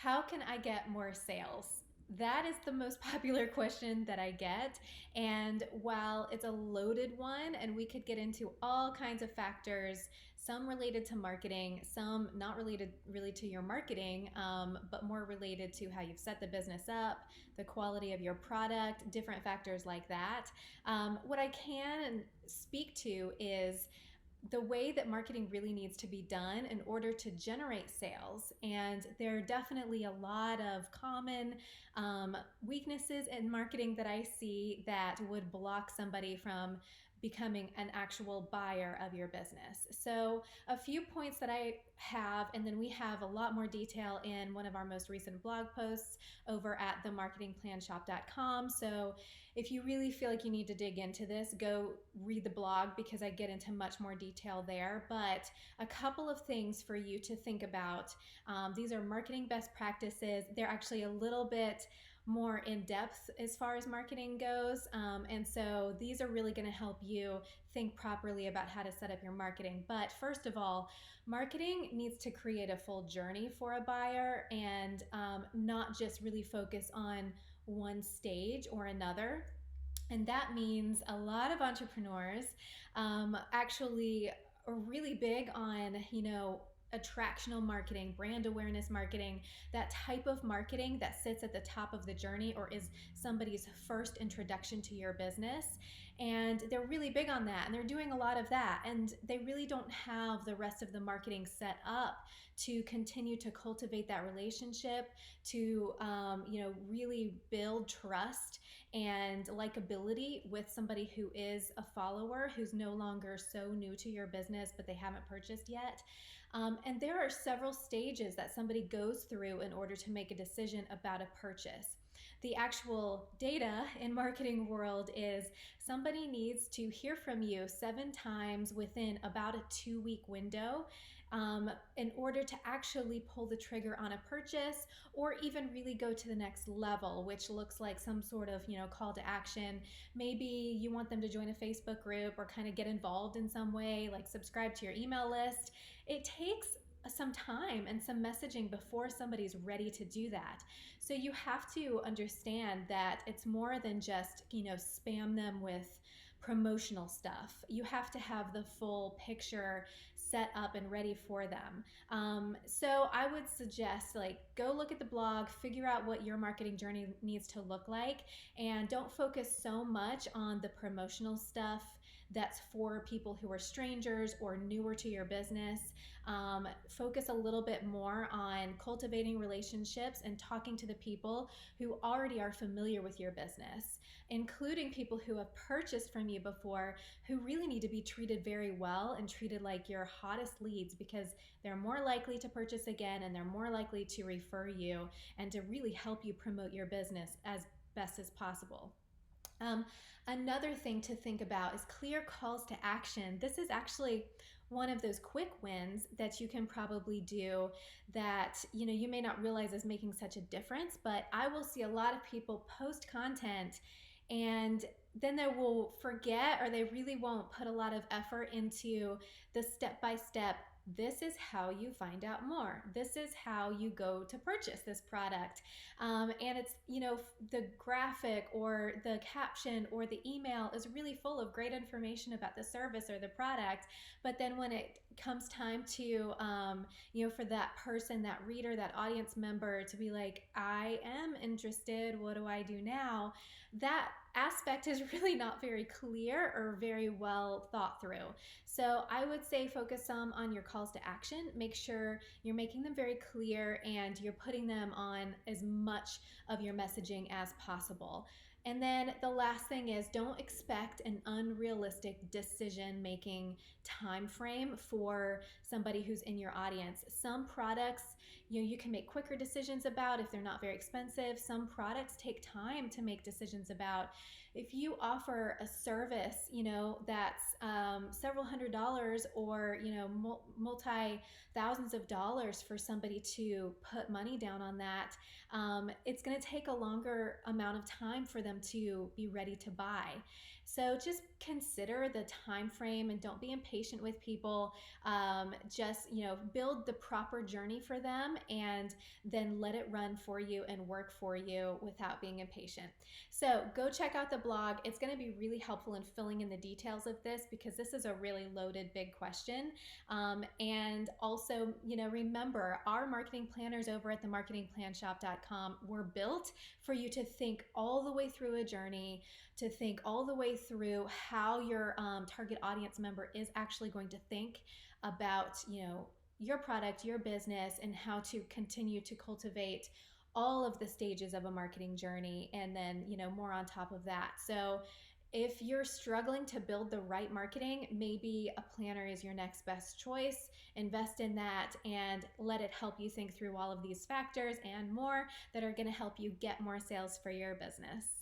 How can I get more sales? That is the most popular question that I get. And while it's a loaded one, and we could get into all kinds of factors, some related to marketing, some not related really to your marketing, but more related to how you've set the business up, the quality of your product, different factors like that. What I can speak to is the way that marketing really needs to be done in order to generate sales. And there are definitely a lot of common weaknesses in marketing that I see that would block somebody from becoming an actual buyer of your business. So, a few points that I have, and then we have a lot more detail in one of our most recent blog posts over at themarketingplanshop.com. So, if you really feel like you need to dig into this, go read the blog because I get into much more detail there. But a couple of things for you to think about. These are marketing best practices. They're actually a little bit more in depth as far as marketing goes. And so these are really going to help you think properly about how to set up your marketing. But first of all, marketing needs to create a full journey for a buyer and not just really focus on one stage or another. And that means a lot of entrepreneurs actually are really big on, attractional marketing, brand awareness marketing, that type of marketing that sits at the top of the journey or is somebody's first introduction to your business. And they're really big on that and they're doing a lot of that. And they really don't have the rest of the marketing set up to continue to cultivate that relationship, to, really build trust and likability with somebody who is a follower who's no longer so new to your business, but they haven't purchased yet. And there are several stages that somebody goes through in order to make a decision about a purchase. The actual data in marketing world is somebody needs to hear from you 7 times within about a 2-week window in order to actually pull the trigger on a purchase or even really go to the next level, which looks like some sort of call to action. Maybe you want them to join a Facebook group or kind of get involved in some way, like subscribe to your email list. It takes some time and some messaging before somebody's ready to do that. So you have to understand that it's more than just, spam them with promotional stuff. You have to have the full picture set up and ready for them. So I would suggest go look at the blog, figure out what your marketing journey needs to look like, and don't focus so much on the promotional stuff that's for people who are strangers or newer to your business. Focus a little bit more on cultivating relationships and talking to the people who already are familiar with your business, including people who have purchased from you before, who really need to be treated very well and treated like your hottest leads because they're more likely to purchase again and they're more likely to refer you and to really help you promote your business as best as possible. Another thing to think about is clear calls to action. This is actually one of those quick wins that you can probably do that you may not realize is making such a difference, but I will see a lot of people post content and then they will forget or they really won't put a lot of effort into the step-by-step. This is how you find out more. This is how you go to purchase this product. And it's, the graphic or the caption or the email is really full of great information about the service or the product. But then when it comes time to, for that person, that reader, that audience member to be like, I am interested, what do I do now? That aspect is really not very clear or very well thought through. So I would say focus some on your calls to action. Make sure you're making them very clear and you're putting them on as much of your messaging as possible. And then the last thing is don't expect an unrealistic decision-making time frame for somebody who's in your audience. Some products, you can make quicker decisions about if they're not very expensive. Some products take time to make decisions about. If you offer a service, that's several $100s or, multi thousands of dollars for somebody to put money down on that, it's going to take a longer amount of time for them to be ready to buy. So just consider the time frame and don't be impatient with people. Just, build the proper journey for them and then let it run for you and work for you without being impatient. So go check out the blog. It's going to be really helpful in filling in the details of this because this is a really loaded, big question. And also, remember our marketing planners over at themarketingplanshop.com were built for you to think all the way through a journey, to think all the way through how your target audience member is actually going to think about, your product, your business, and how to continue to cultivate all of the stages of a marketing journey, and then, more on top of that. So if you're struggling to build the right marketing, maybe a planner is your next best choice. Invest in that and let it help you think through all of these factors and more that are going to help you get more sales for your business.